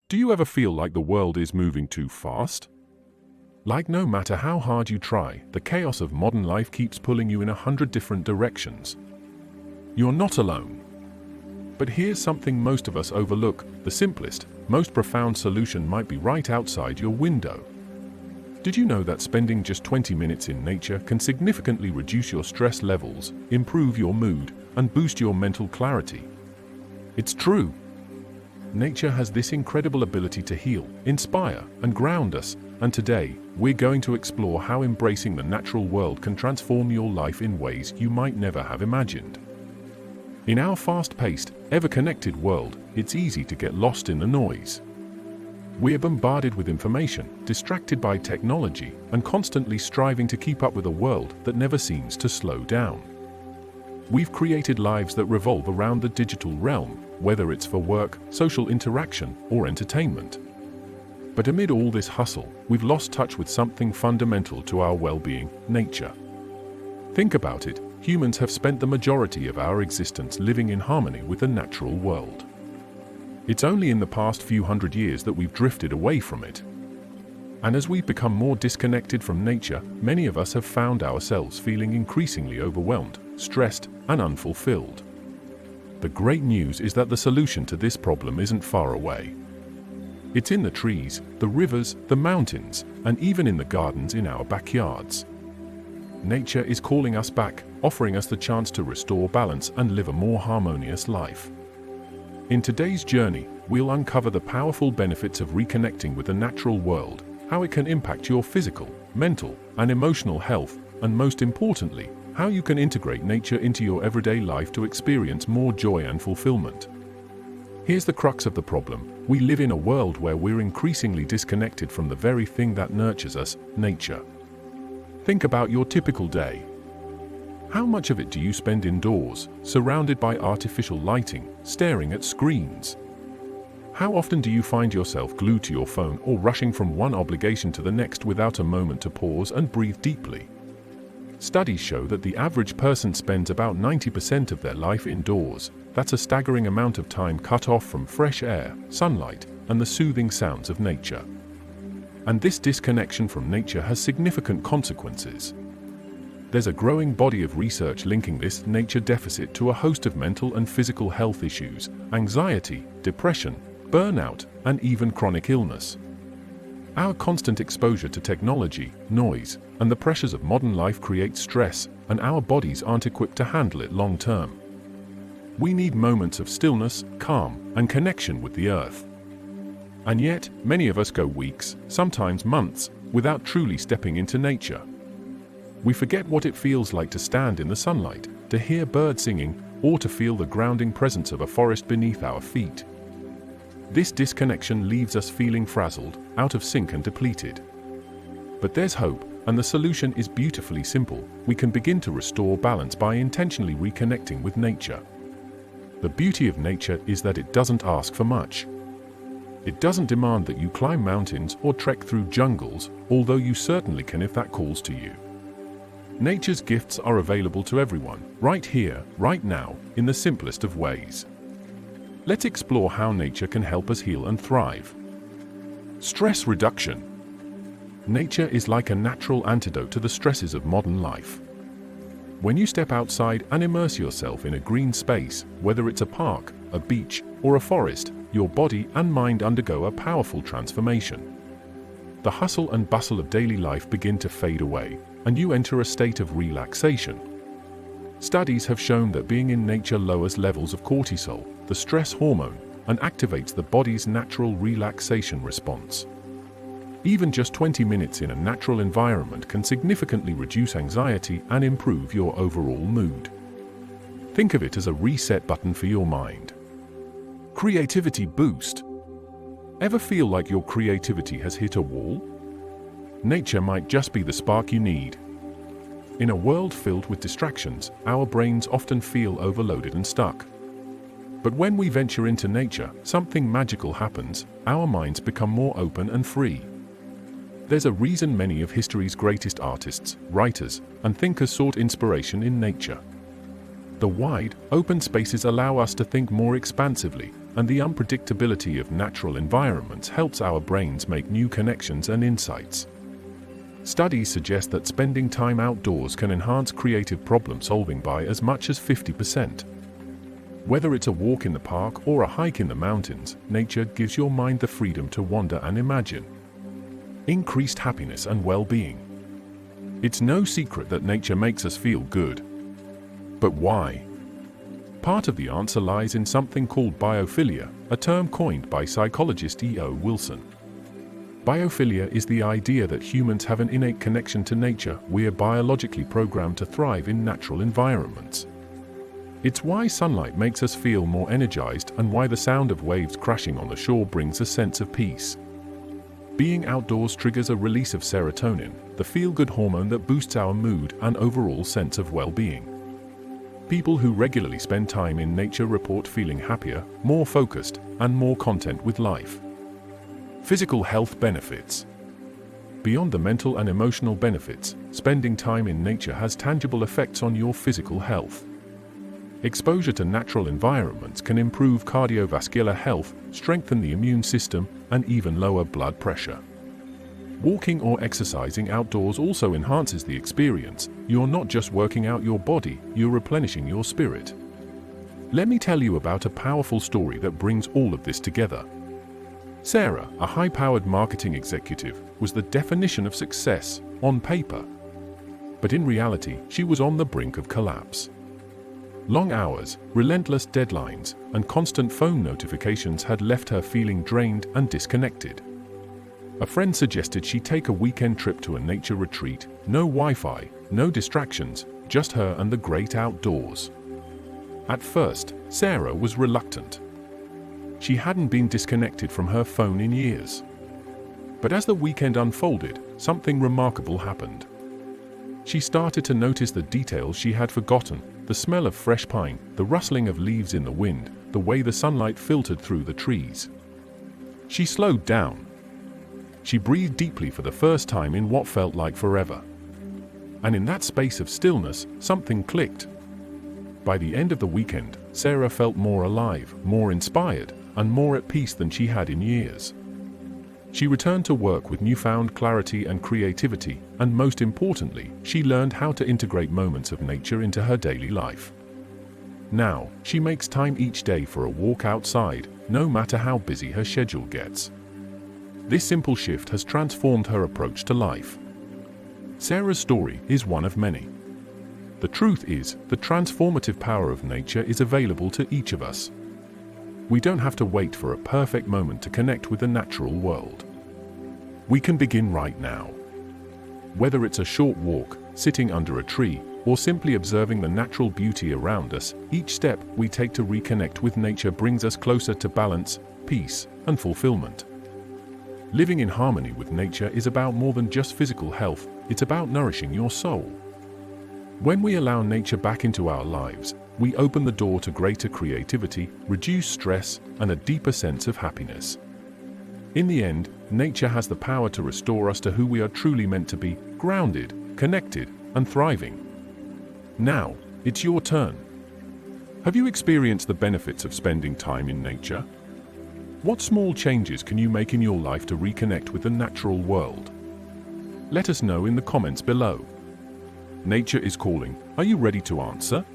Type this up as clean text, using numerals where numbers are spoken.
Do you ever feel like the world is moving too fast? Like no matter how hard you try, the chaos of modern life keeps pulling you in 100 different directions. You're not alone. But here's something most of us overlook: the simplest, most profound solution might be right outside your window. Did you know that spending just 20 minutes in nature can significantly reduce your stress levels, improve your mood, and boost your mental clarity? It's true. Nature has this incredible ability to heal, inspire, and ground us, and today, we're going to explore how embracing the natural world can transform your life in ways you might never have imagined. In our fast-paced, ever-connected world, it's easy to get lost in the noise. We're bombarded with information, distracted by technology, and constantly striving to keep up with a world that never seems to slow down. We've created lives that revolve around the digital realm, whether it's for work, social interaction, or entertainment. But amid all this hustle, we've lost touch with something fundamental to our well-being: nature. Think about it. Humans have spent the majority of our existence living in harmony with the natural world. It's only in the past few hundred years that we've drifted away from it. And as we've become more disconnected from nature, many of us have found ourselves feeling increasingly overwhelmed, stressed, and unfulfilled. The great news is that the solution to this problem isn't far away. It's in the trees, the rivers, the mountains, and even in the gardens in our backyards. Nature is calling us back, offering us the chance to restore balance and live a more harmonious life. In today's journey, we'll uncover the powerful benefits of reconnecting with the natural world, how it can impact your physical, mental, and emotional health, and most importantly, how you can integrate nature into your everyday life to experience more joy and fulfillment. Here's the crux of the problem: we live in a world where we're increasingly disconnected from the very thing that nurtures us, nature. Think about your typical day. How much of it do you spend indoors, surrounded by artificial lighting, staring at screens? How often do you find yourself glued to your phone or rushing from one obligation to the next without a moment to pause and breathe deeply? Studies show that the average person spends about 90% of their life indoors. That's a staggering amount of time cut off from fresh air, sunlight, and the soothing sounds of nature. And this disconnection from nature has significant consequences. There's a growing body of research linking this nature deficit to a host of mental and physical health issues: anxiety, depression, burnout, and even chronic illness. Our constant exposure to technology, noise, and the pressures of modern life creates stress, and our bodies aren't equipped to handle it long term. We need moments of stillness, calm, and connection with the earth. And yet, many of us go weeks, sometimes months, without truly stepping into nature. We forget what it feels like to stand in the sunlight, to hear birds singing, or to feel the grounding presence of a forest beneath our feet. This disconnection leaves us feeling frazzled, out of sync, and depleted. But there's hope, and the solution is beautifully simple. We can begin to restore balance by intentionally reconnecting with nature. The beauty of nature is that it doesn't ask for much. It doesn't demand that you climb mountains or trek through jungles, although you certainly can if that calls to you. Nature's gifts are available to everyone, right here, right now, in the simplest of ways. Let's explore how nature can help us heal and thrive. Stress reduction. Nature is like a natural antidote to the stresses of modern life. When you step outside and immerse yourself in a green space, whether it's a park, a beach, or a forest, your body and mind undergo a powerful transformation. The hustle and bustle of daily life begin to fade away, and you enter a state of relaxation. Studies have shown that being in nature lowers levels of cortisol, the stress hormone, and activates the body's natural relaxation response. Even just 20 minutes in a natural environment can significantly reduce anxiety and improve your overall mood. Think of it as a reset button for your mind. Creativity boost. Ever feel like your creativity has hit a wall? Nature might just be the spark you need. In a world filled with distractions, our brains often feel overloaded and stuck. But when we venture into nature, something magical happens. Our minds become more open and free. There's a reason many of history's greatest artists, writers, and thinkers sought inspiration in nature. The wide, open spaces allow us to think more expansively, and the unpredictability of natural environments helps our brains make new connections and insights. Studies suggest that spending time outdoors can enhance creative problem solving by as much as 50%. Whether it's a walk in the park or a hike in the mountains, nature gives your mind the freedom to wander and imagine. Increased happiness and well-being. It's no secret that nature makes us feel good. But why? Part of the answer lies in something called biophilia, a term coined by psychologist E.O. Wilson. Biophilia is the idea that humans have an innate connection to nature. We are biologically programmed to thrive in natural environments. It's why sunlight makes us feel more energized and why the sound of waves crashing on the shore brings a sense of peace. Being outdoors triggers a release of serotonin, the feel-good hormone that boosts our mood and overall sense of well-being. People who regularly spend time in nature report feeling happier, more focused, and more content with life. Physical health benefits. Beyond the mental and emotional benefits, spending time in nature has tangible effects on your physical health. Exposure to natural environments can improve cardiovascular health, strengthen the immune system, and even lower blood pressure. Walking or exercising outdoors also enhances the experience. You're not just working out your body, you're replenishing your spirit. Let me tell you about a powerful story that brings all of this together. Sarah, a high-powered marketing executive, was the definition of success on paper. But in reality, she was on the brink of collapse. Long hours, relentless deadlines, and constant phone notifications had left her feeling drained and disconnected. A friend suggested she take a weekend trip to a nature retreat, no Wi-Fi, no distractions, just her and the great outdoors. At first, Sarah was reluctant. She hadn't been disconnected from her phone in years. But as the weekend unfolded, something remarkable happened. She started to notice the details she had forgotten: the smell of fresh pine, the rustling of leaves in the wind, the way the sunlight filtered through the trees. She slowed down. She breathed deeply for the first time in what felt like forever. And in that space of stillness, something clicked. By the end of the weekend, Sarah felt more alive, more inspired, and more at peace than she had in years. She returned to work with newfound clarity and creativity, and most importantly, she learned how to integrate moments of nature into her daily life. Now, she makes time each day for a walk outside, no matter how busy her schedule gets. This simple shift has transformed her approach to life. Sarah's story is one of many. The truth is, the transformative power of nature is available to each of us. We don't have to wait for a perfect moment to connect with the natural world. We can begin right now. Whether it's a short walk, sitting under a tree, or simply observing the natural beauty around us, each step we take to reconnect with nature brings us closer to balance, peace, and fulfillment. Living in harmony with nature is about more than just physical health, it's about nourishing your soul. When we allow nature back into our lives, we open the door to greater creativity, reduced stress, and a deeper sense of happiness. In the end, nature has the power to restore us to who we are truly meant to be: grounded, connected, and thriving. Now, it's your turn. Have you experienced the benefits of spending time in nature? What small changes can you make in your life to reconnect with the natural world? Let us know in the comments below. Nature is calling. Are you ready to answer?